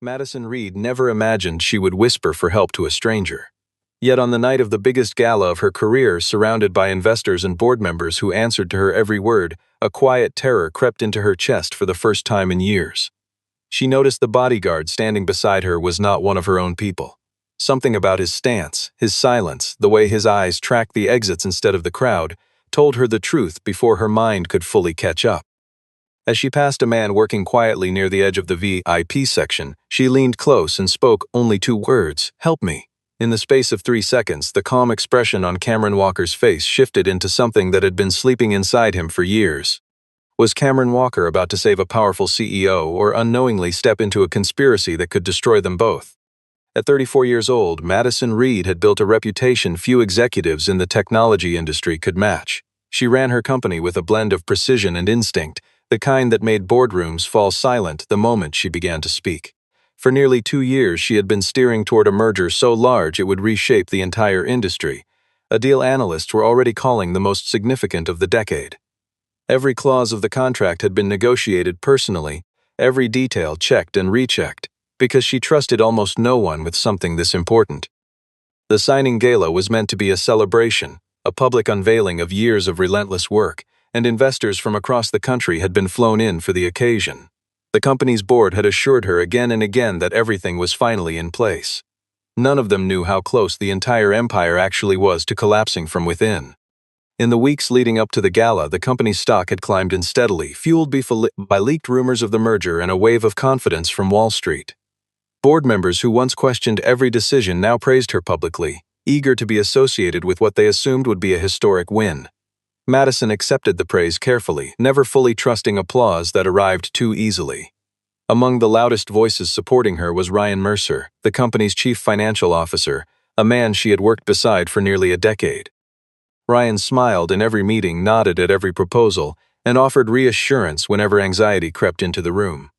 Madison Reed never imagined she would whisper for help to a stranger. Yet on the night of the biggest gala of her career, surrounded by investors and board members who answered to her every word, a quiet terror crept into her chest for the first time in years. She noticed the bodyguard standing beside her was not one of her own people. Something about his stance, his silence, the way his eyes tracked the exits instead of the crowd, told her the truth before her mind could fully catch up. As she passed a man working quietly near the edge of the VIP section, she leaned close and spoke only two words, "Help me." In the space of 3 seconds, the calm expression on Cameron Walker's face shifted into something that had been sleeping inside him for years. Was Cameron Walker about to save a powerful CEO or unknowingly step into a conspiracy that could destroy them both? At 34 years old, Madison Reed had built a reputation few executives in the technology industry could match. She ran her company with a blend of precision and instinct, the kind that made boardrooms fall silent the moment she began to speak. For nearly 2 years, she had been steering toward a merger so large it would reshape the entire industry, a deal analysts were already calling the most significant of the decade. Every clause of the contract had been negotiated personally, every detail checked and rechecked, because she trusted almost no one with something this important. The signing gala was meant to be a celebration, a public unveiling of years of relentless work, and investors from across the country had been flown in for the occasion. The company's board had assured her again and again that everything was finally in place. None of them knew how close the entire empire actually was to collapsing from within. In the weeks leading up to the gala, the company's stock had climbed in steadily, fueled by leaked rumors of the merger and a wave of confidence from Wall Street. Board members who once questioned every decision now praised her publicly, eager to be associated with what they assumed would be a historic win. Madison accepted the praise carefully, never fully trusting applause that arrived too easily. Among the loudest voices supporting her was Ryan Mercer, the company's chief financial officer, a man she had worked beside for nearly a decade. Ryan smiled in every meeting, nodded at every proposal, and offered reassurance whenever anxiety crept into the room.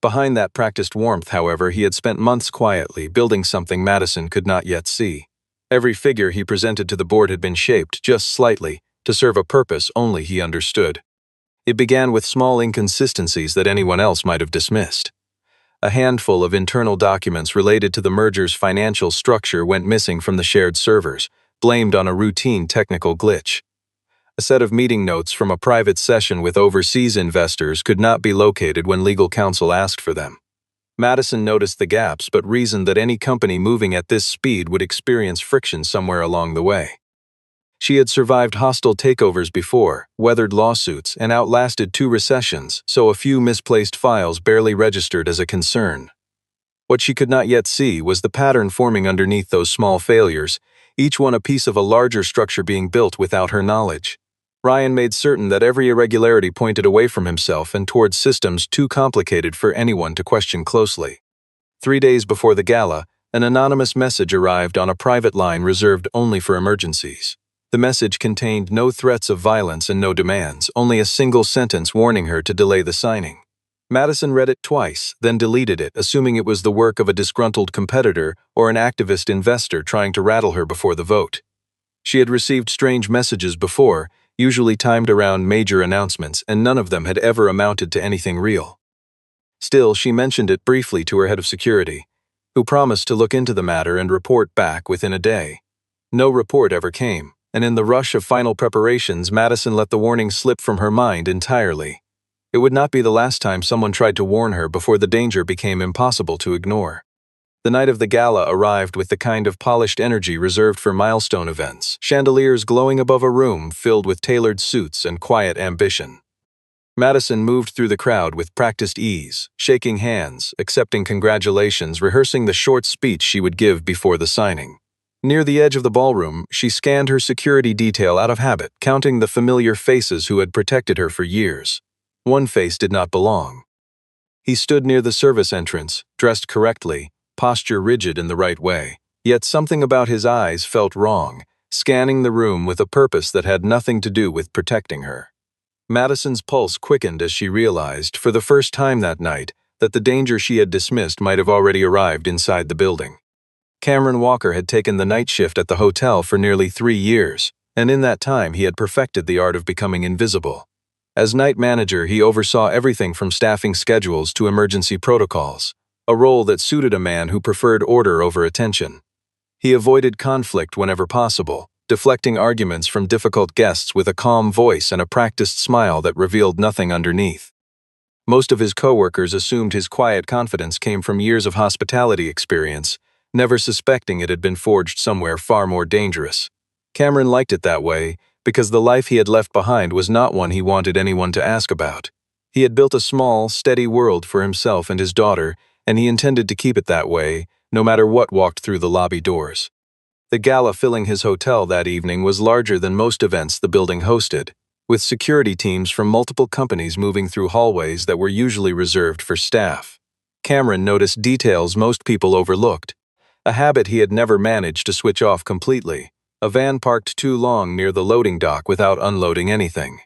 Behind that practiced warmth, however, he had spent months quietly building something Madison could not yet see. Every figure he presented to the board had been shaped, just slightly, to serve a purpose only he understood. It began with small inconsistencies that anyone else might have dismissed. A handful of internal documents related to the merger's financial structure went missing from the shared servers, blamed on a routine technical glitch. A set of meeting notes from a private session with overseas investors could not be located when legal counsel asked for them. Madison noticed the gaps but reasoned that any company moving at this speed would experience friction somewhere along the way. She had survived hostile takeovers before, weathered lawsuits, and outlasted 2 recessions, so a few misplaced files barely registered as a concern. What she could not yet see was the pattern forming underneath those small failures, each one a piece of a larger structure being built without her knowledge. Ryan made certain that every irregularity pointed away from himself and towards systems too complicated for anyone to question closely. 3 days before the gala, an anonymous message arrived on a private line reserved only for emergencies. The message contained no threats of violence and no demands, only a single sentence warning her to delay the signing. Madison read it twice, then deleted it, assuming it was the work of a disgruntled competitor or an activist investor trying to rattle her before the vote. She had received strange messages before, usually timed around major announcements, and none of them had ever amounted to anything real. Still, she mentioned it briefly to her head of security, who promised to look into the matter and report back within a day. No report ever came, and in the rush of final preparations, Madison let the warning slip from her mind entirely. It would not be the last time someone tried to warn her before the danger became impossible to ignore. The night of the gala arrived with the kind of polished energy reserved for milestone events, chandeliers glowing above a room filled with tailored suits and quiet ambition. Madison moved through the crowd with practiced ease, shaking hands, accepting congratulations, rehearsing the short speech she would give before the signing. Near the edge of the ballroom, she scanned her security detail out of habit, counting the familiar faces who had protected her for years. One face did not belong. He stood near the service entrance, dressed correctly, posture rigid in the right way, yet something about his eyes felt wrong, scanning the room with a purpose that had nothing to do with protecting her. Madison's pulse quickened as she realized, for the first time that night, that the danger she had dismissed might have already arrived inside the building. Cameron Walker had taken the night shift at the hotel for nearly 3 years, and in that time he had perfected the art of becoming invisible. As night manager, he oversaw everything from staffing schedules to emergency protocols, a role that suited a man who preferred order over attention. He avoided conflict whenever possible, deflecting arguments from difficult guests with a calm voice and a practiced smile that revealed nothing underneath. Most of his coworkers assumed his quiet confidence came from years of hospitality experience, never suspecting it had been forged somewhere far more dangerous. Cameron liked it that way, because the life he had left behind was not one he wanted anyone to ask about. He had built a small, steady world for himself and his daughter, and he intended to keep it that way, no matter what walked through the lobby doors. The gala filling his hotel that evening was larger than most events the building hosted, with security teams from multiple companies moving through hallways that were usually reserved for staff. Cameron noticed details most people overlooked, a habit he had never managed to switch off completely. A van parked too long near the loading dock without unloading anything.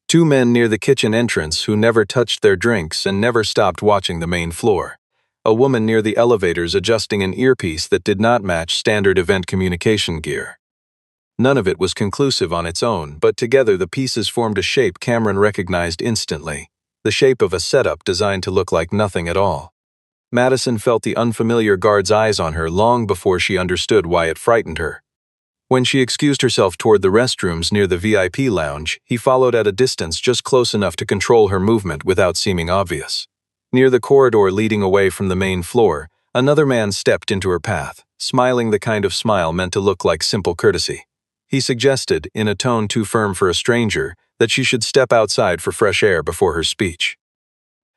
Two men near the kitchen entrance who never touched their drinks and never stopped watching the main floor. A woman near the elevators adjusting an earpiece that did not match standard event communication gear. None of it was conclusive on its own, but together the pieces formed a shape Cameron recognized instantly, the shape of a setup designed to look like nothing at all. Madison felt the unfamiliar guard's eyes on her long before she understood why it frightened her. When she excused herself toward the restrooms near the VIP lounge, he followed at a distance just close enough to control her movement without seeming obvious. Near the corridor leading away from the main floor, another man stepped into her path, smiling the kind of smile meant to look like simple courtesy. He suggested, in a tone too firm for a stranger, that she should step outside for fresh air before her speech.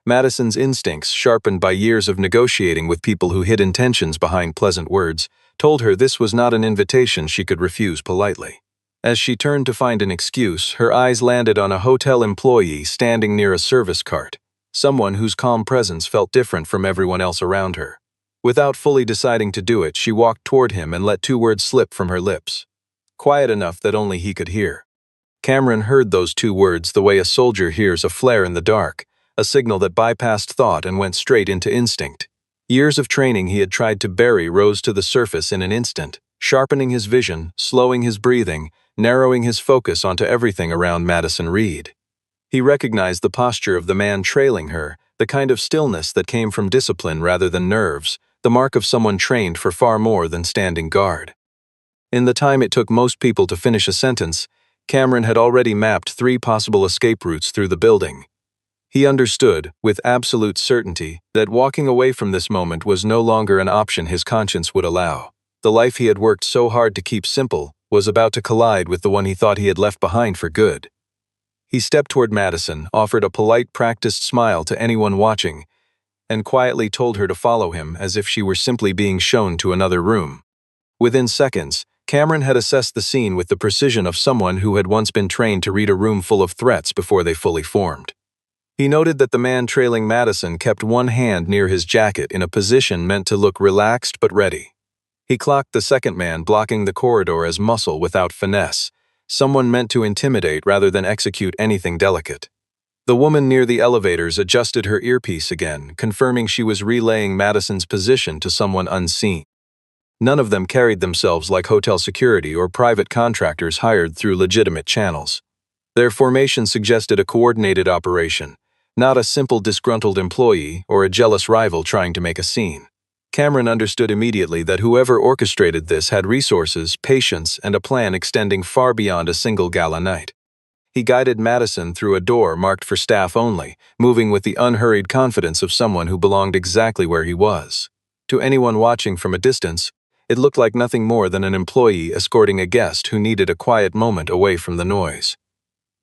Madison's instincts, sharpened by years of negotiating with people who hid intentions behind pleasant words, told her this was not an invitation she could refuse politely. As she turned to find an excuse, her eyes landed on a hotel employee standing near a service cart, someone whose calm presence felt different from everyone else around her. Without fully deciding to do it, she walked toward him and let two words slip from her lips. Quiet enough that only he could hear. Cameron heard those two words the way a soldier hears a flare in the dark, a signal that bypassed thought and went straight into instinct. Years of training he had tried to bury rose to the surface in an instant, sharpening his vision, slowing his breathing, narrowing his focus onto everything around Madison Reed. He recognized the posture of the man trailing her, the kind of stillness that came from discipline rather than nerves, the mark of someone trained for far more than standing guard. In the time it took most people to finish a sentence, Cameron had already mapped 3 possible escape routes through the building. He understood, with absolute certainty, that walking away from this moment was no longer an option his conscience would allow. The life he had worked so hard to keep simple was about to collide with the one he thought he had left behind for good. He stepped toward Madison, offered a polite, practiced smile to anyone watching, and quietly told her to follow him as if she were simply being shown to another room. Within seconds, Cameron had assessed the scene with the precision of someone who had once been trained to read a room full of threats before they fully formed. He noted that the man trailing Madison kept one hand near his jacket in a position meant to look relaxed but ready. He clocked the second man blocking the corridor as muscle without finesse, someone meant to intimidate rather than execute anything delicate. The woman near the elevators adjusted her earpiece again, confirming she was relaying Madison's position to someone unseen. None of them carried themselves like hotel security or private contractors hired through legitimate channels. Their formation suggested a coordinated operation, not a simple disgruntled employee or a jealous rival trying to make a scene. Cameron understood immediately that whoever orchestrated this had resources, patience, and a plan extending far beyond a single gala night. He guided Madison through a door marked for staff only, moving with the unhurried confidence of someone who belonged exactly where he was. To anyone watching from a distance, it looked like nothing more than an employee escorting a guest who needed a quiet moment away from the noise.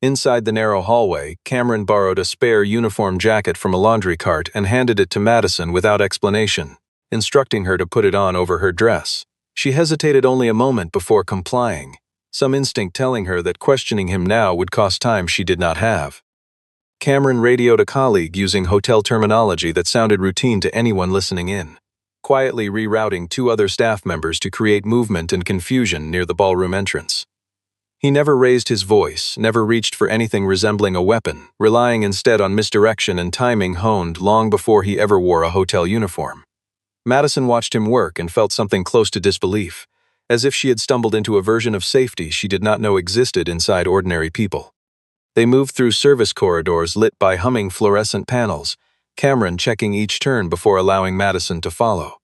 Inside the narrow hallway, Cameron borrowed a spare uniform jacket from a laundry cart and handed it to Madison without explanation, instructing her to put it on over her dress. She hesitated only a moment before complying, some instinct telling her that questioning him now would cost time she did not have. Cameron radioed a colleague using hotel terminology that sounded routine to anyone listening in, quietly rerouting 2 other staff members to create movement and confusion near the ballroom entrance. He never raised his voice, never reached for anything resembling a weapon, relying instead on misdirection and timing honed long before he ever wore a hotel uniform. Madison watched him work and felt something close to disbelief, as if she had stumbled into a version of safety she did not know existed inside ordinary people. They moved through service corridors lit by humming fluorescent panels, Cameron checking each turn before allowing Madison to follow.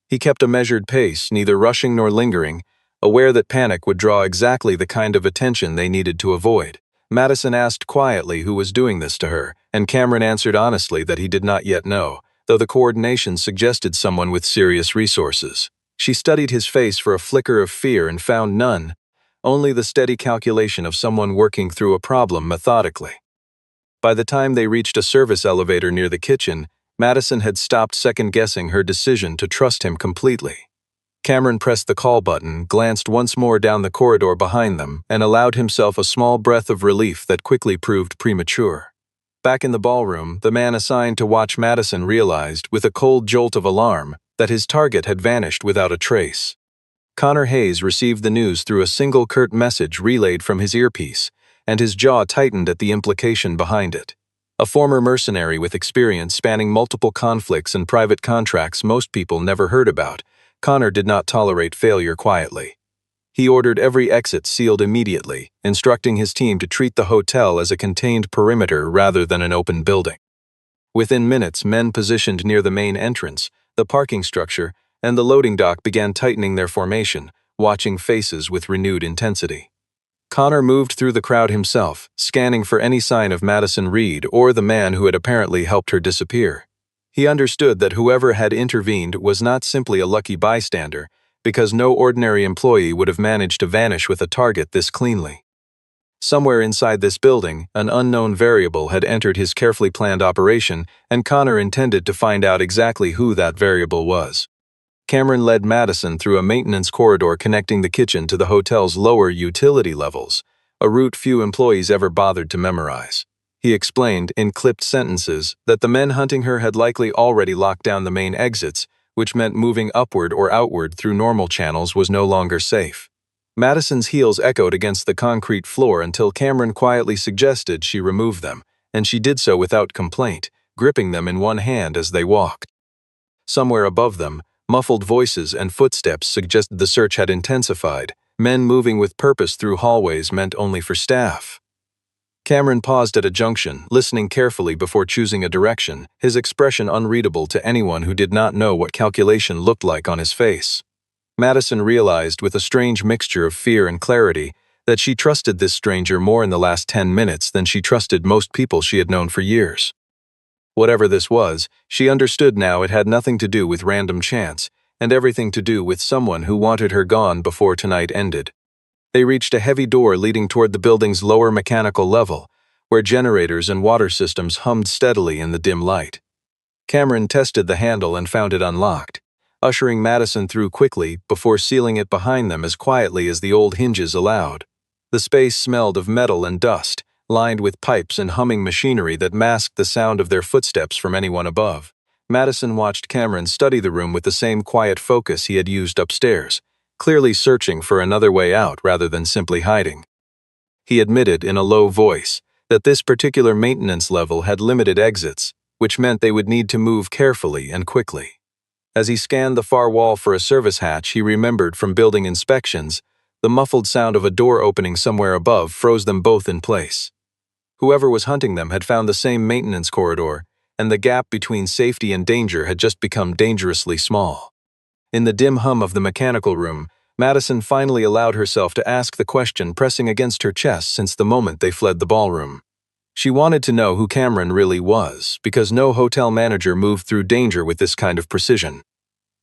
He kept a measured pace, neither rushing nor lingering, aware that panic would draw exactly the kind of attention they needed to avoid. Madison asked quietly who was doing this to her, and Cameron answered honestly that he did not yet know, though the coordination suggested someone with serious resources. She studied his face for a flicker of fear and found none, only the steady calculation of someone working through a problem methodically. By the time they reached a service elevator near the kitchen, Madison had stopped second-guessing her decision to trust him completely. Cameron pressed the call button, glanced once more down the corridor behind them, and allowed himself a small breath of relief that quickly proved premature. Back in the ballroom, the man assigned to watch Madison realized, with a cold jolt of alarm, that his target had vanished without a trace. Connor Hayes received the news through a single curt message relayed from his earpiece, and his jaw tightened at the implication behind it. A former mercenary with experience spanning multiple conflicts and private contracts most people never heard about, Connor did not tolerate failure quietly. He ordered every exit sealed immediately, instructing his team to treat the hotel as a contained perimeter rather than an open building. Within minutes, men positioned near the main entrance, the parking structure, and the loading dock began tightening their formation, watching faces with renewed intensity. Connor moved through the crowd himself, scanning for any sign of Madison Reed or the man who had apparently helped her disappear. He understood that whoever had intervened was not simply a lucky bystander, because no ordinary employee would have managed to vanish with a target this cleanly. Somewhere inside this building, an unknown variable had entered his carefully planned operation, and Connor intended to find out exactly who that variable was. Cameron led Madison through a maintenance corridor connecting the kitchen to the hotel's lower utility levels, a route few employees ever bothered to memorize. He explained, in clipped sentences, that the men hunting her had likely already locked down the main exits, which meant moving upward or outward through normal channels was no longer safe. Madison's heels echoed against the concrete floor until Cameron quietly suggested she remove them, and she did so without complaint, gripping them in one hand as they walked. Somewhere above them, muffled voices and footsteps suggested the search had intensified. Men moving with purpose through hallways meant only for staff. Cameron paused at a junction, listening carefully before choosing a direction, his expression unreadable to anyone who did not know what calculation looked like on his face. Madison realized, with a strange mixture of fear and clarity, that she trusted this stranger more in the last 10 minutes than she trusted most people she had known for years. Whatever this was, she understood now it had nothing to do with random chance, and everything to do with someone who wanted her gone before tonight ended. They reached a heavy door leading toward the building's lower mechanical level, where generators and water systems hummed steadily in the dim light. Cameron tested the handle and found it unlocked, ushering Madison through quickly before sealing it behind them as quietly as the old hinges allowed. The space smelled of metal and dust, lined with pipes and humming machinery that masked the sound of their footsteps from anyone above. Madison watched Cameron study the room with the same quiet focus he had used upstairs, clearly searching for another way out rather than simply hiding. He admitted in a low voice that this particular maintenance level had limited exits, which meant they would need to move carefully and quickly. As he scanned the far wall for a service hatch he remembered from building inspections, the muffled sound of a door opening somewhere above froze them both in place. Whoever was hunting them had found the same maintenance corridor, and the gap between safety and danger had just become dangerously small. In the dim hum of the mechanical room, Madison finally allowed herself to ask the question pressing against her chest since the moment they fled the ballroom. She wanted to know who Cameron really was, because no hotel manager moved through danger with this kind of precision.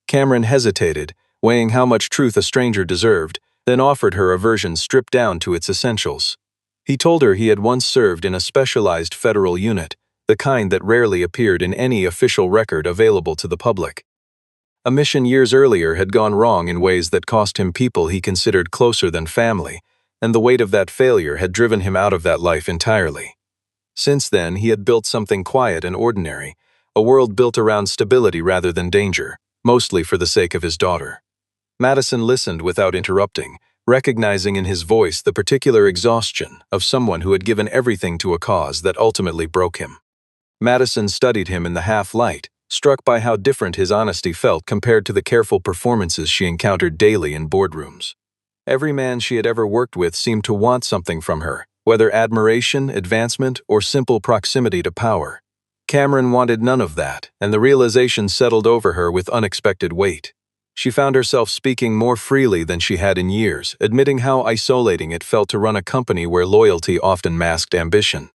Cameron hesitated, weighing how much truth a stranger deserved, then offered her a version stripped down to its essentials. He told her he had once served in a specialized federal unit, the kind that rarely appeared in any official record available to the public. A mission years earlier had gone wrong in ways that cost him people he considered closer than family, and the weight of that failure had driven him out of that life entirely. Since then, he had built something quiet and ordinary, a world built around stability rather than danger, mostly for the sake of his daughter. Madison listened without interrupting, recognizing in his voice the particular exhaustion of someone who had given everything to a cause that ultimately broke him. Madison studied him in the half-light, struck by how different his honesty felt compared to the careful performances she encountered daily in boardrooms. Every man she had ever worked with seemed to want something from her, whether admiration, advancement, or simple proximity to power. Cameron wanted none of that, and the realization settled over her with unexpected weight. She found herself speaking more freely than she had in years, admitting how isolating it felt to run a company where loyalty often masked ambition.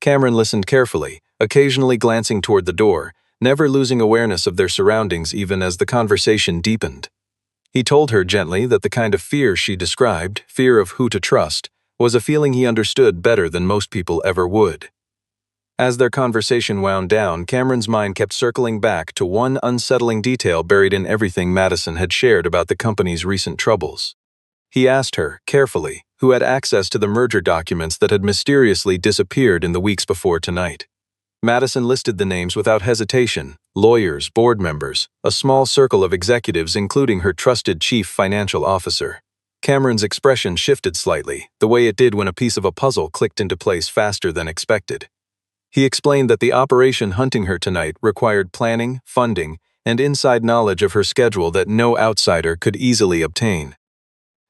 Cameron listened carefully, occasionally glancing toward the door, never losing awareness of their surroundings even as the conversation deepened. He told her gently that the kind of fear she described, fear of who to trust, was a feeling he understood better than most people ever would. As their conversation wound down, Cameron's mind kept circling back to one unsettling detail buried in everything Madison had shared about the company's recent troubles. He asked her, carefully, who had access to the merger documents that had mysteriously disappeared in the weeks before tonight. Madison listed the names without hesitation: lawyers, board members, a small circle of executives including her trusted chief financial officer. Cameron's expression shifted slightly, the way it did when a piece of a puzzle clicked into place faster than expected. He explained that the operation hunting her tonight required planning, funding, and inside knowledge of her schedule that no outsider could easily obtain.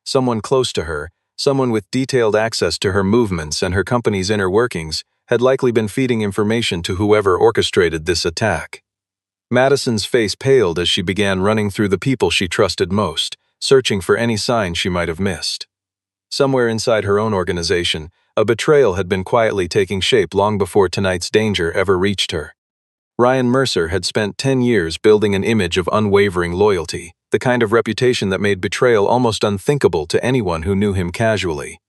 Someone close to her, someone with detailed access to her movements and her company's inner workings, had likely been feeding information to whoever orchestrated this attack. Madison's face paled as she began running through the people she trusted most, searching for any sign she might have missed. Somewhere inside her own organization, a betrayal had been quietly taking shape long before tonight's danger ever reached her. Ryan Mercer had spent 10 years building an image of unwavering loyalty, the kind of reputation that made betrayal almost unthinkable to anyone who knew him casually.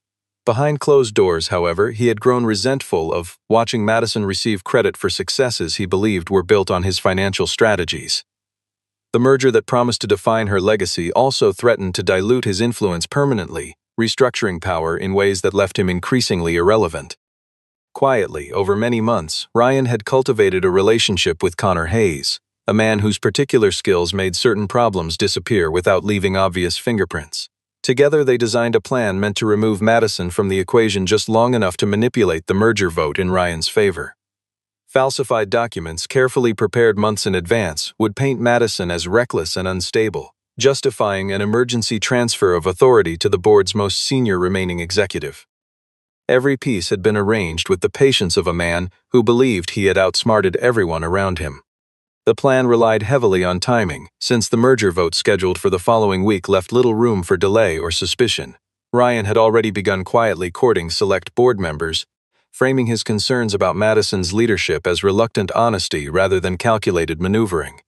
Behind closed doors, however, he had grown resentful of watching Madison receive credit for successes he believed were built on his financial strategies. The merger that promised to define her legacy also threatened to dilute his influence permanently, restructuring power in ways that left him increasingly irrelevant. Quietly, over many months, Ryan had cultivated a relationship with Connor Hayes, a man whose particular skills made certain problems disappear without leaving obvious fingerprints. Together they designed a plan meant to remove Madison from the equation just long enough to manipulate the merger vote in Ryan's favor. Falsified documents, carefully prepared months in advance, would paint Madison as reckless and unstable, justifying an emergency transfer of authority to the board's most senior remaining executive. Every piece had been arranged with the patience of a man who believed he had outsmarted everyone around him. The plan relied heavily on timing, since the merger vote scheduled for the following week left little room for delay or suspicion. Ryan had already begun quietly courting select board members, framing his concerns about Madison's leadership as reluctant honesty rather than calculated maneuvering.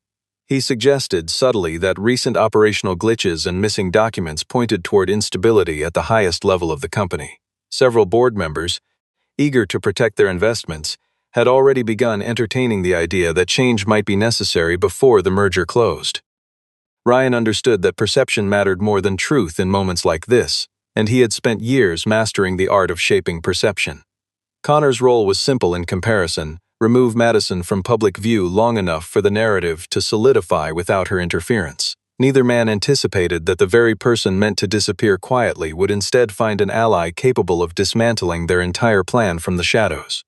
He suggested subtly that recent operational glitches and missing documents pointed toward instability at the highest level of the company. Several board members, eager to protect their investments, had already begun entertaining the idea that change might be necessary before the merger closed. Ryan understood that perception mattered more than truth in moments like this, and he had spent years mastering the art of shaping perception. Connor's role was simple in comparison: remove Madison from public view long enough for the narrative to solidify without her interference. Neither man anticipated that the very person meant to disappear quietly would instead find an ally capable of dismantling their entire plan from the shadows.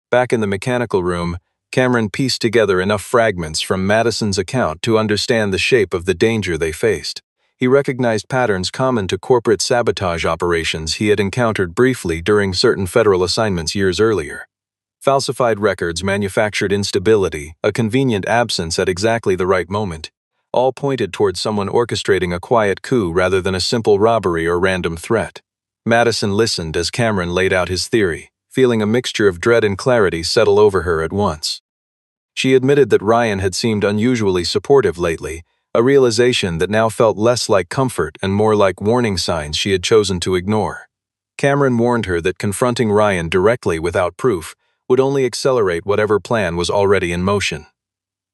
Back in the mechanical room, Cameron pieced together enough fragments from Madison's account to understand the shape of the danger they faced. He recognized patterns common to corporate sabotage operations he had encountered briefly during certain federal assignments years earlier. Falsified records, manufactured instability, a convenient absence at exactly the right moment, all pointed toward someone orchestrating a quiet coup rather than a simple robbery or random threat. Madison listened as Cameron laid out his theory, feeling a mixture of dread and clarity settle over her at once. She admitted that Ryan had seemed unusually supportive lately, a realization that now felt less like comfort and more like warning signs she had chosen to ignore. Cameron warned her that confronting Ryan directly without proof would only accelerate whatever plan was already in motion.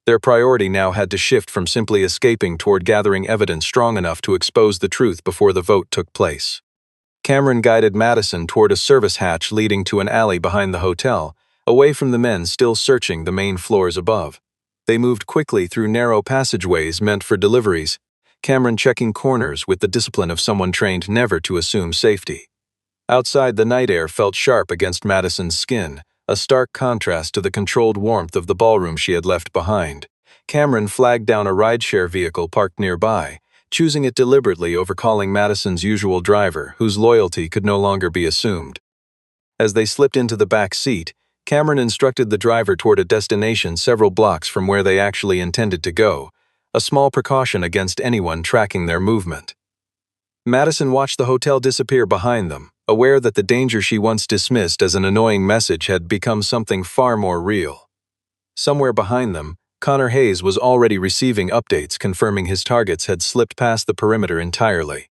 Their priority now had to shift from simply escaping toward gathering evidence strong enough to expose the truth before the vote took place. Cameron guided Madison toward a service hatch leading to an alley behind the hotel, away from the men still searching the main floors above. They moved quickly through narrow passageways meant for deliveries, Cameron checking corners with the discipline of someone trained never to assume safety. Outside, the night air felt sharp against Madison's skin, a stark contrast to the controlled warmth of the ballroom she had left behind. Cameron flagged down a rideshare vehicle parked nearby, choosing it deliberately over calling Madison's usual driver, whose loyalty could no longer be assumed. As they slipped into the back seat, Cameron instructed the driver toward a destination several blocks from where they actually intended to go, a small precaution against anyone tracking their movement. Madison watched the hotel disappear behind them, aware that the danger she once dismissed as an annoying message had become something far more real. Somewhere behind them, Connor Hayes was already receiving updates confirming his targets had slipped past the perimeter entirely.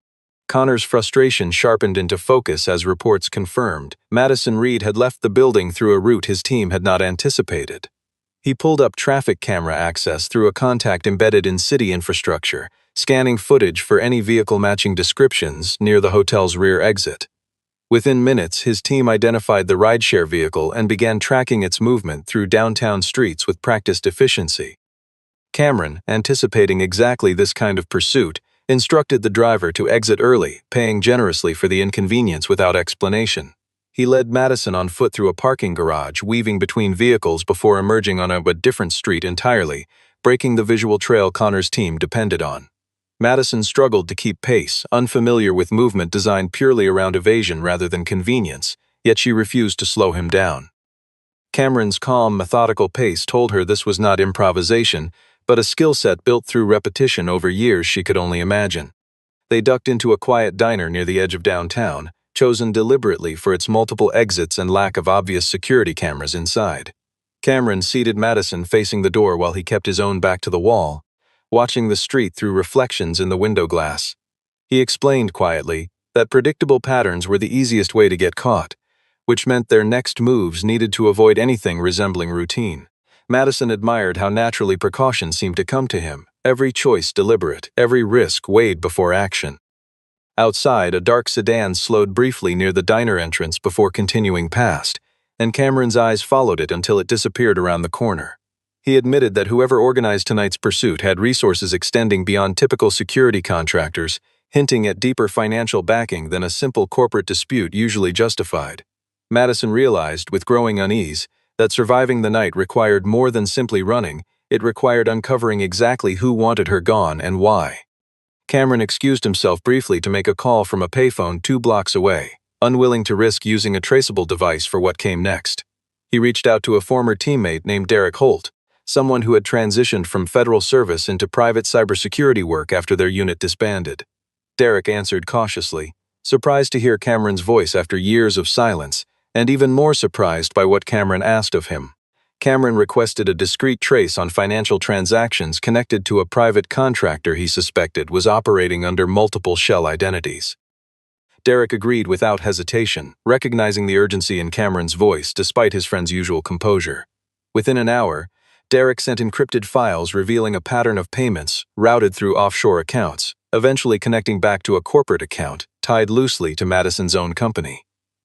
Connor's frustration sharpened into focus as reports confirmed Madison Reed had left the building through a route his team had not anticipated. He pulled up traffic camera access through a contact embedded in city infrastructure, scanning footage for any vehicle matching descriptions near the hotel's rear exit. Within minutes, his team identified the rideshare vehicle and began tracking its movement through downtown streets with practiced efficiency. Cameron, anticipating exactly this kind of pursuit, instructed the driver to exit early, paying generously for the inconvenience without explanation. He led Madison on foot through a parking garage, weaving between vehicles before emerging on a different street entirely, breaking the visual trail Connor's team depended on. Madison struggled to keep pace, unfamiliar with movement designed purely around evasion rather than convenience, yet she refused to slow him down. Cameron's calm, methodical pace told her this was not improvisation, but a skill set built through repetition over years she could only imagine. They ducked into a quiet diner near the edge of downtown, chosen deliberately for its multiple exits and lack of obvious security cameras inside. Cameron seated Madison facing the door while he kept his own back to the wall, watching the street through reflections in the window glass. He explained quietly that predictable patterns were the easiest way to get caught, which meant their next moves needed to avoid anything resembling routine. Madison admired how naturally precaution seemed to come to him, every choice deliberate, every risk weighed before action. Outside, a dark sedan slowed briefly near the diner entrance before continuing past, and Cameron's eyes followed it until it disappeared around the corner. He admitted that whoever organized tonight's pursuit had resources extending beyond typical security contractors, hinting at deeper financial backing than a simple corporate dispute usually justified. Madison realized, with growing unease, that surviving the night required more than simply running, it required uncovering exactly who wanted her gone and why. Cameron excused himself briefly to make a call from a payphone 2 blocks away, unwilling to risk using a traceable device for what came next. He reached out to a former teammate named Derek Holt, someone who had transitioned from federal service into private cybersecurity work after their unit disbanded. Derek answered cautiously, surprised to hear Cameron's voice after years of silence, and even more surprised by what Cameron asked of him. Cameron requested a discreet trace on financial transactions connected to a private contractor he suspected was operating under multiple shell identities. Derek agreed without hesitation, recognizing the urgency in Cameron's voice despite his friend's usual composure. Within an hour, Derek sent encrypted files revealing a pattern of payments routed through offshore accounts, eventually connecting back to a corporate account tied loosely to Madison's own company.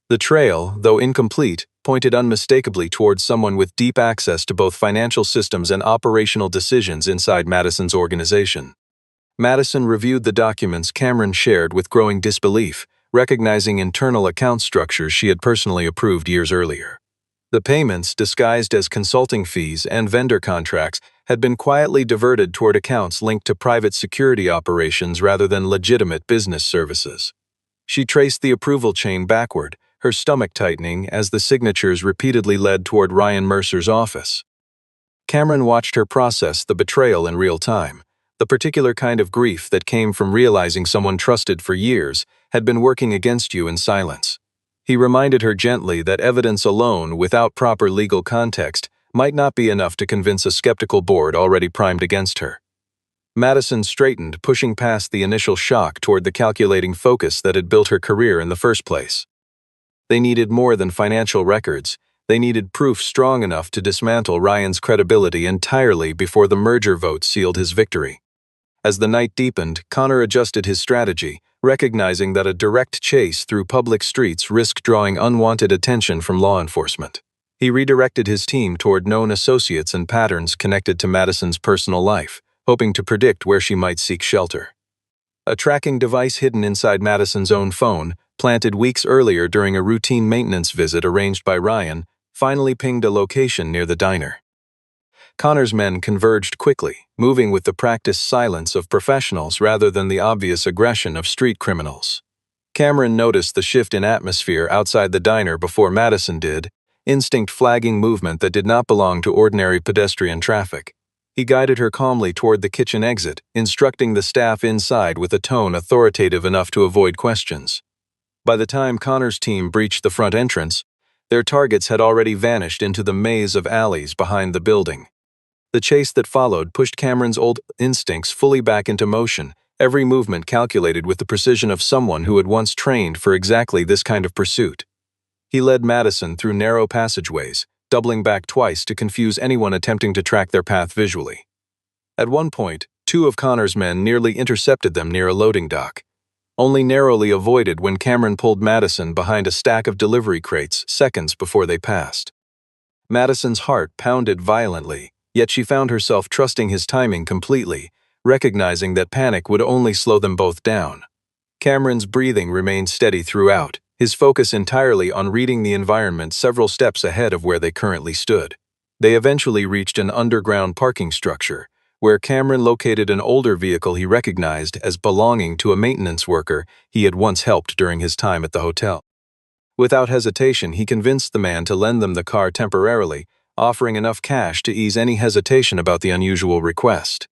The trail, though incomplete, pointed unmistakably towards someone with deep access to both financial systems and operational decisions inside Madison's organization. Madison reviewed the documents Cameron shared with growing disbelief, recognizing internal account structures she had personally approved years earlier. The payments, disguised as consulting fees and vendor contracts, had been quietly diverted toward accounts linked to private security operations rather than legitimate business services. She traced the approval chain backward, her stomach tightening as the signatures repeatedly led toward Ryan Mercer's office. Cameron watched her process the betrayal in real time, the particular kind of grief that came from realizing someone trusted for years had been working against you in silence. He reminded her gently that evidence alone, without proper legal context, might not be enough to convince a skeptical board already primed against her. Madison straightened, pushing past the initial shock toward the calculating focus that had built her career in the first place. They needed more than financial records. They needed proof strong enough to dismantle Ryan's credibility entirely before the merger vote sealed his victory. As the night deepened, Connor adjusted his strategy, recognizing that a direct chase through public streets risked drawing unwanted attention from law enforcement. He redirected his team toward known associates and patterns connected to Madison's personal life, hoping to predict where she might seek shelter. A tracking device hidden inside Madison's own phone, planted weeks earlier during a routine maintenance visit arranged by Ryan, finally pinged a location near the diner. Connor's men converged quickly, moving with the practiced silence of professionals rather than the obvious aggression of street criminals. Cameron noticed the shift in atmosphere outside the diner before Madison did, instinct flagging movement that did not belong to ordinary pedestrian traffic. He guided her calmly toward the kitchen exit, instructing the staff inside with a tone authoritative enough to avoid questions. By the time Connor's team breached the front entrance, their targets had already vanished into the maze of alleys behind the building. The chase that followed pushed Cameron's old instincts fully back into motion, every movement calculated with the precision of someone who had once trained for exactly this kind of pursuit. He led Madison through narrow passageways, doubling back twice to confuse anyone attempting to track their path visually. At one point, two of Connor's men nearly intercepted them near a loading dock, only narrowly avoided when Cameron pulled Madison behind a stack of delivery crates seconds before they passed. Madison's heart pounded violently, yet she found herself trusting his timing completely, recognizing that panic would only slow them both down. Cameron's breathing remained steady throughout, his focus entirely on reading the environment several steps ahead of where they currently stood. They eventually reached an underground parking structure, where Cameron located an older vehicle he recognized as belonging to a maintenance worker he had once helped during his time at the hotel. Without hesitation, he convinced the man to lend them the car temporarily, offering enough cash to ease any hesitation about the unusual request.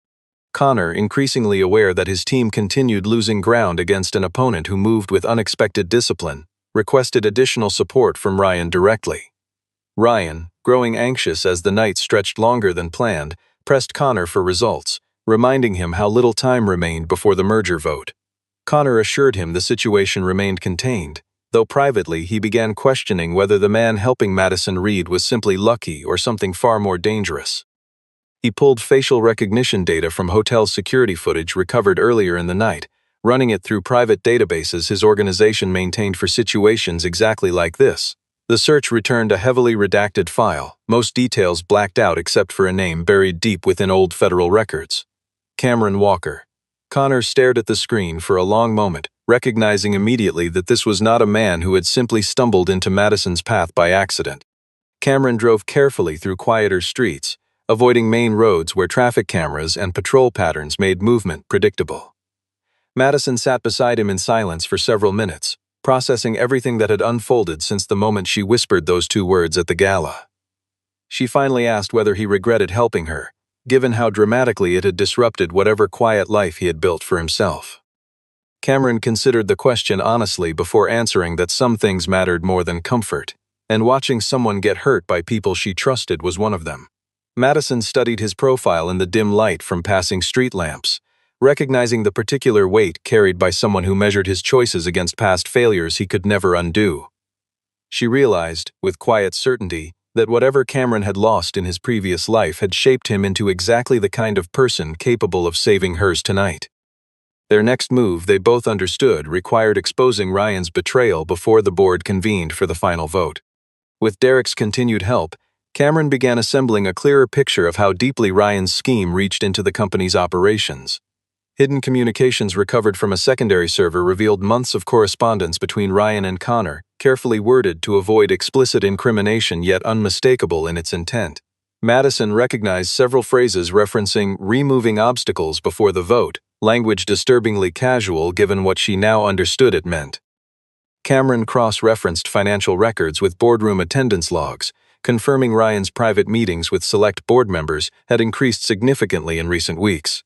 Connor, increasingly aware that his team continued losing ground against an opponent who moved with unexpected discipline, requested additional support from Ryan directly. Ryan, growing anxious as the night stretched longer than planned, pressed Connor for results, reminding him how little time remained before the merger vote. Connor assured him the situation remained contained, though privately he began questioning whether the man helping Madison read was simply lucky or something far more dangerous. He pulled facial recognition data from hotel security footage recovered earlier in the night, running it through private databases his organization maintained for situations exactly like this. The search returned a heavily redacted file, most details blacked out except for a name buried deep within old federal records. Cameron Walker. Connor stared at the screen for a long moment, recognizing immediately that this was not a man who had simply stumbled into Madison's path by accident. Cameron drove carefully through quieter streets, avoiding main roads where traffic cameras and patrol patterns made movement predictable. Madison sat beside him in silence for several minutes, processing everything that had unfolded since the moment she whispered those two words at the gala. She finally asked whether he regretted helping her, given how dramatically it had disrupted whatever quiet life he had built for himself. Cameron considered the question honestly before answering that some things mattered more than comfort, and watching someone get hurt by people she trusted was one of them. Madison studied his profile in the dim light from passing street lamps, recognizing the particular weight carried by someone who measured his choices against past failures he could never undo. She realized, with quiet certainty, that whatever Cameron had lost in his previous life had shaped him into exactly the kind of person capable of saving hers tonight. Their next move, they both understood, required exposing Ryan's betrayal before the board convened for the final vote. With Derek's continued help, Cameron began assembling a clearer picture of how deeply Ryan's scheme reached into the company's operations. Hidden communications recovered from a secondary server revealed months of correspondence between Ryan and Connor, carefully worded to avoid explicit incrimination yet unmistakable in its intent. Madison recognized several phrases referencing removing obstacles before the vote, language disturbingly casual given what she now understood it meant. Cameron cross-referenced financial records with boardroom attendance logs, confirming Ryan's private meetings with select board members had increased significantly in recent weeks.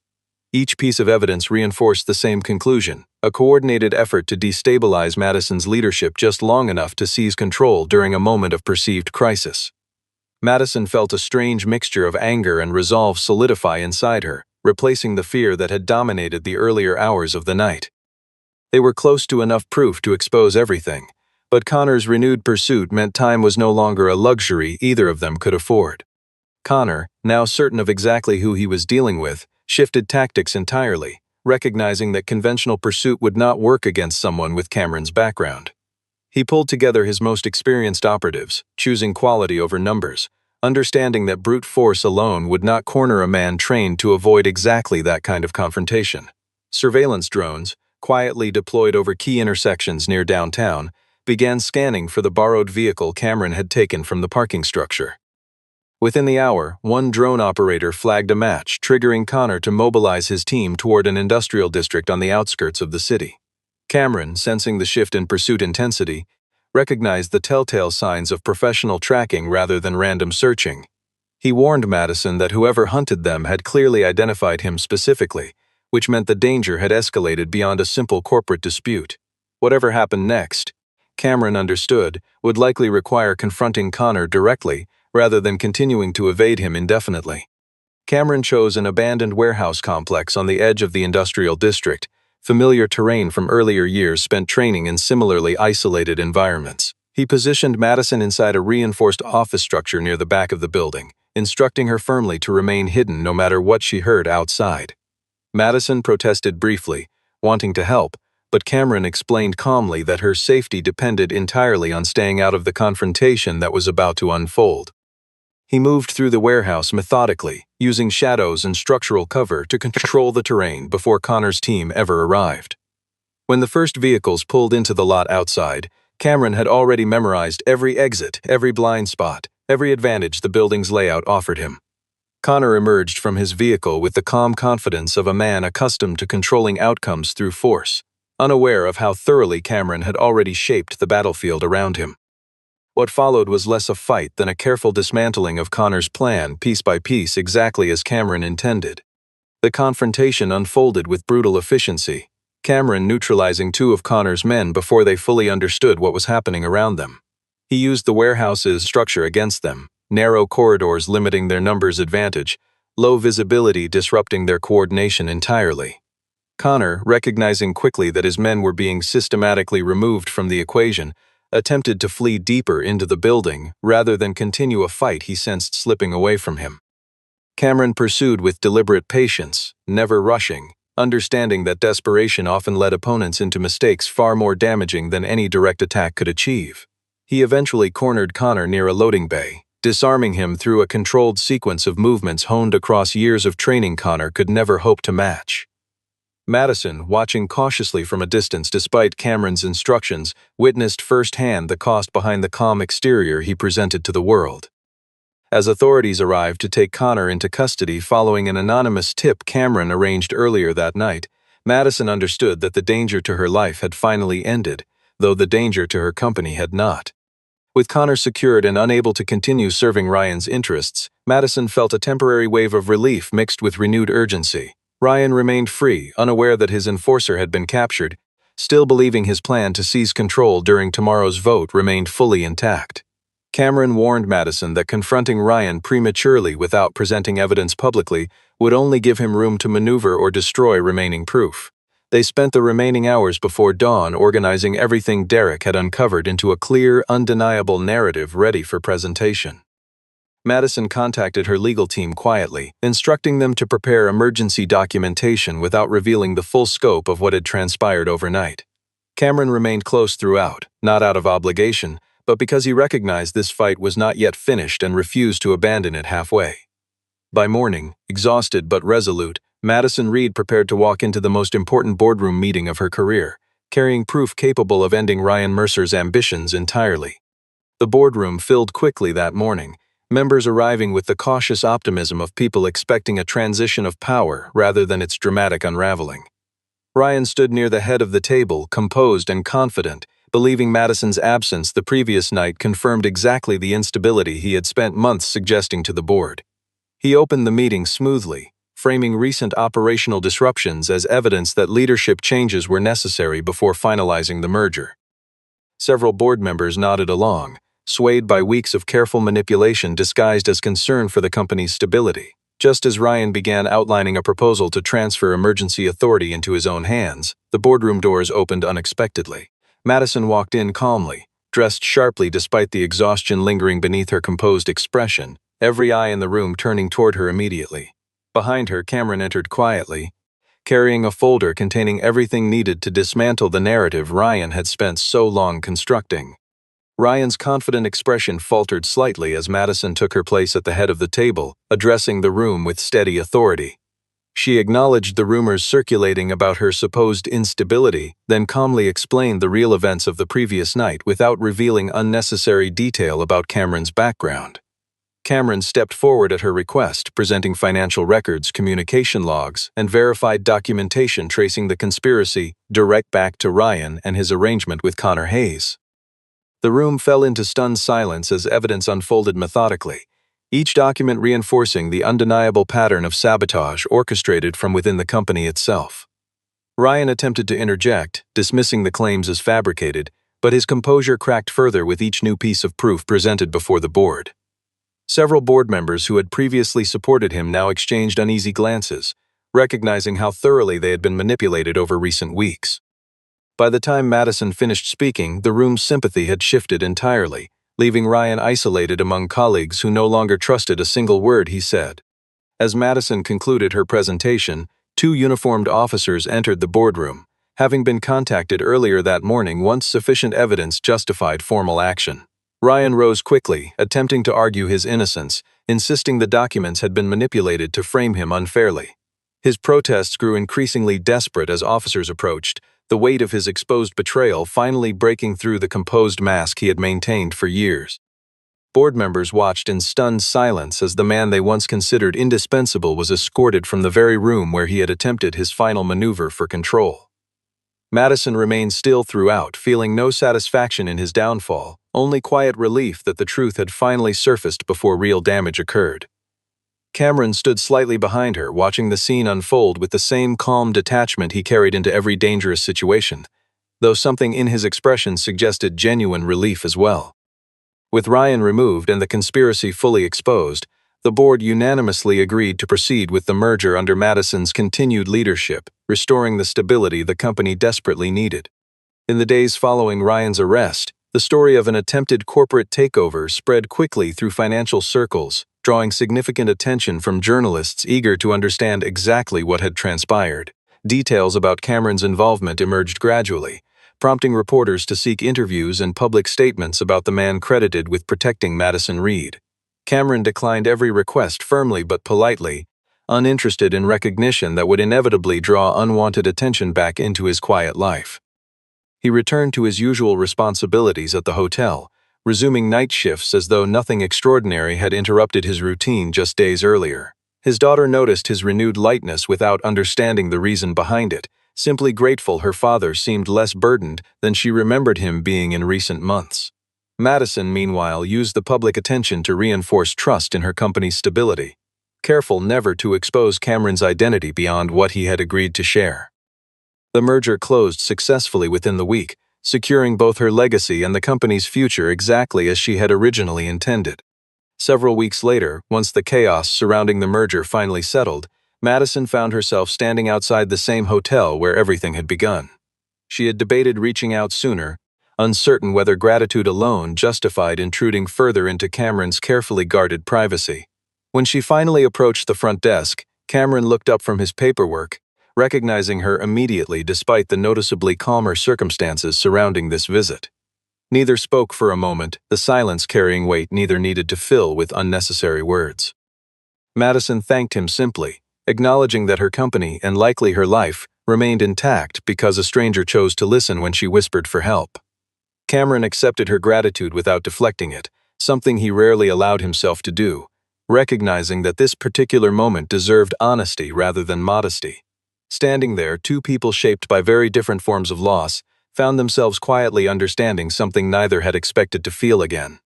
Each piece of evidence reinforced the same conclusion, a coordinated effort to destabilize Madison's leadership just long enough to seize control during a moment of perceived crisis. Madison felt a strange mixture of anger and resolve solidify inside her, replacing the fear that had dominated the earlier hours of the night. They were close to enough proof to expose everything, but Connor's renewed pursuit meant time was no longer a luxury either of them could afford. Connor, now certain of exactly who he was dealing with, shifted tactics entirely, recognizing that conventional pursuit would not work against someone with Cameron's background. He pulled together his most experienced operatives, choosing quality over numbers, understanding that brute force alone would not corner a man trained to avoid exactly that kind of confrontation. Surveillance drones, quietly deployed over key intersections near downtown, began scanning for the borrowed vehicle Cameron had taken from the parking structure. Within the hour, one drone operator flagged a match, triggering Connor to mobilize his team toward an industrial district on the outskirts of the city. Cameron, sensing the shift in pursuit intensity, recognized the telltale signs of professional tracking rather than random searching. He warned Madison that whoever hunted them had clearly identified him specifically, which meant the danger had escalated beyond a simple corporate dispute. Whatever happened next, Cameron understood, would likely require confronting Connor directly rather than continuing to evade him indefinitely. Cameron chose an abandoned warehouse complex on the edge of the industrial district, familiar terrain from earlier years spent training in similarly isolated environments. He positioned Madison inside a reinforced office structure near the back of the building, instructing her firmly to remain hidden no matter what she heard outside. Madison protested briefly, wanting to help, but Cameron explained calmly that her safety depended entirely on staying out of the confrontation that was about to unfold. He moved through the warehouse methodically, using shadows and structural cover to control the terrain before Connor's team ever arrived. When the first vehicles pulled into the lot outside, Cameron had already memorized every exit, every blind spot, every advantage the building's layout offered him. Connor emerged from his vehicle with the calm confidence of a man accustomed to controlling outcomes through force, unaware of how thoroughly Cameron had already shaped the battlefield around him. What followed was less a fight than a careful dismantling of Connor's plan, piece by piece, exactly as Cameron intended. The confrontation unfolded with brutal efficiency, Cameron neutralizing two of Connor's men before they fully understood what was happening around them. He used the warehouse's structure against them, narrow corridors limiting their numbers' advantage, low visibility disrupting their coordination entirely. Connor, recognizing quickly that his men were being systematically removed from the equation, attempted to flee deeper into the building rather than continue a fight he sensed slipping away from him. Cameron pursued with deliberate patience, never rushing, understanding that desperation often led opponents into mistakes far more damaging than any direct attack could achieve. He eventually cornered Connor near a loading bay, disarming him through a controlled sequence of movements honed across years of training Connor could never hope to match. Madison, watching cautiously from a distance despite Cameron's instructions, witnessed firsthand the cost behind the calm exterior he presented to the world. As authorities arrived to take Connor into custody following an anonymous tip Cameron arranged earlier that night, Madison understood that the danger to her life had finally ended, though the danger to her company had not. With Connor secured and unable to continue serving Ryan's interests, Madison felt a temporary wave of relief mixed with renewed urgency. Ryan remained free, unaware that his enforcer had been captured, still believing his plan to seize control during tomorrow's vote remained fully intact. Cameron warned Madison that confronting Ryan prematurely without presenting evidence publicly would only give him room to maneuver or destroy remaining proof. They spent the remaining hours before dawn organizing everything Derek had uncovered into a clear, undeniable narrative ready for presentation. Madison contacted her legal team quietly, instructing them to prepare emergency documentation without revealing the full scope of what had transpired overnight. Cameron remained close throughout, not out of obligation, but because he recognized this fight was not yet finished and refused to abandon it halfway. By morning, exhausted but resolute, Madison Reed prepared to walk into the most important boardroom meeting of her career, carrying proof capable of ending Ryan Mercer's ambitions entirely. The boardroom filled quickly that morning, members arriving with the cautious optimism of people expecting a transition of power rather than its dramatic unraveling. Ryan stood near the head of the table, composed and confident, believing Madison's absence the previous night confirmed exactly the instability he had spent months suggesting to the board. He opened the meeting smoothly, framing recent operational disruptions as evidence that leadership changes were necessary before finalizing the merger. Several board members nodded along, swayed by weeks of careful manipulation disguised as concern for the company's stability. Just as Ryan began outlining a proposal to transfer emergency authority into his own hands, the boardroom doors opened unexpectedly. Madison walked in calmly, dressed sharply despite the exhaustion lingering beneath her composed expression, every eye in the room turning toward her immediately. Behind her, Cameron entered quietly, carrying a folder containing everything needed to dismantle the narrative Ryan had spent so long constructing. Ryan's confident expression faltered slightly as Madison took her place at the head of the table, addressing the room with steady authority. She acknowledged the rumors circulating about her supposed instability, then calmly explained the real events of the previous night without revealing unnecessary detail about Cameron's background. Cameron stepped forward at her request, presenting financial records, communication logs, and verified documentation tracing the conspiracy direct back to Ryan and his arrangement with Connor Hayes. The room fell into stunned silence as evidence unfolded methodically, each document reinforcing the undeniable pattern of sabotage orchestrated from within the company itself. Ryan attempted to interject, dismissing the claims as fabricated, but his composure cracked further with each new piece of proof presented before the board. Several board members who had previously supported him now exchanged uneasy glances, recognizing how thoroughly they had been manipulated over recent weeks. By the time Madison finished speaking, the room's sympathy had shifted entirely, leaving Ryan isolated among colleagues who no longer trusted a single word he said. As Madison concluded her presentation, two uniformed officers entered the boardroom, having been contacted earlier that morning once sufficient evidence justified formal action. Ryan rose quickly, attempting to argue his innocence, insisting the documents had been manipulated to frame him unfairly. His protests grew increasingly desperate as officers approached, the weight of his exposed betrayal finally breaking through the composed mask he had maintained for years. Board members watched in stunned silence as the man they once considered indispensable was escorted from the very room where he had attempted his final maneuver for control. Madison remained still throughout, feeling no satisfaction in his downfall, only quiet relief that the truth had finally surfaced before real damage occurred. Cameron stood slightly behind her, watching the scene unfold with the same calm detachment he carried into every dangerous situation, though something in his expression suggested genuine relief as well. With Ryan removed and the conspiracy fully exposed, the board unanimously agreed to proceed with the merger under Madison's continued leadership, restoring the stability the company desperately needed. In the days following Ryan's arrest, the story of an attempted corporate takeover spread quickly through financial circles, drawing significant attention from journalists eager to understand exactly what had transpired. Details about Cameron's involvement emerged gradually, prompting reporters to seek interviews and public statements about the man credited with protecting Madison Reed. Cameron declined every request firmly but politely, uninterested in recognition that would inevitably draw unwanted attention back into his quiet life. He returned to his usual responsibilities at the hotel, resuming night shifts as though nothing extraordinary had interrupted his routine just days earlier. His daughter noticed his renewed lightness without understanding the reason behind it, simply grateful her father seemed less burdened than she remembered him being in recent months. Madison, meanwhile, used the public attention to reinforce trust in her company's stability, careful never to expose Cameron's identity beyond what he had agreed to share. The merger closed successfully within the week, securing both her legacy and the company's future exactly as she had originally intended. Several weeks later, once the chaos surrounding the merger finally settled, Madison found herself standing outside the same hotel where everything had begun. She had debated reaching out sooner, uncertain whether gratitude alone justified intruding further into Cameron's carefully guarded privacy. When she finally approached the front desk, Cameron looked up from his paperwork, recognizing her immediately despite the noticeably calmer circumstances surrounding this visit. Neither spoke for a moment, the silence carrying weight neither needed to fill with unnecessary words. Madison thanked him simply, acknowledging that her company and likely her life remained intact because a stranger chose to listen when she whispered for help. Cameron accepted her gratitude without deflecting it, something he rarely allowed himself to do, recognizing that this particular moment deserved honesty rather than modesty. Standing there, two people shaped by very different forms of loss found themselves quietly understanding something neither had expected to feel again.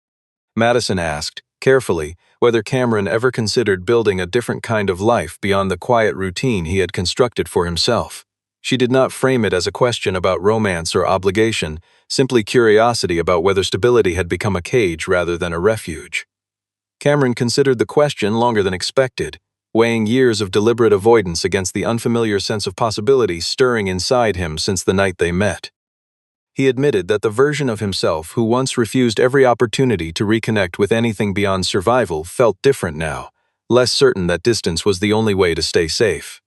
Madison asked, carefully, whether Cameron ever considered building a different kind of life beyond the quiet routine he had constructed for himself. She did not frame it as a question about romance or obligation, simply curiosity about whether stability had become a cage rather than a refuge. Cameron considered the question longer than expected, weighing years of deliberate avoidance against the unfamiliar sense of possibility stirring inside him since the night they met. He admitted that the version of himself who once refused every opportunity to reconnect with anything beyond survival felt different now, less certain that distance was the only way to stay safe.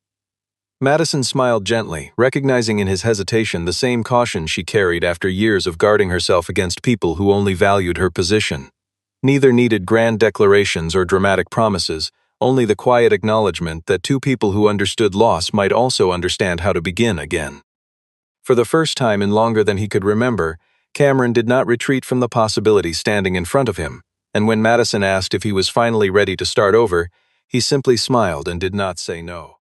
Madison smiled gently, recognizing in his hesitation the same caution she carried after years of guarding herself against people who only valued her position. Neither needed grand declarations or dramatic promises, only the quiet acknowledgement that two people who understood loss might also understand how to begin again. For the first time in longer than he could remember, Cameron did not retreat from the possibility standing in front of him, and when Madison asked if he was finally ready to start over, he simply smiled and did not say no.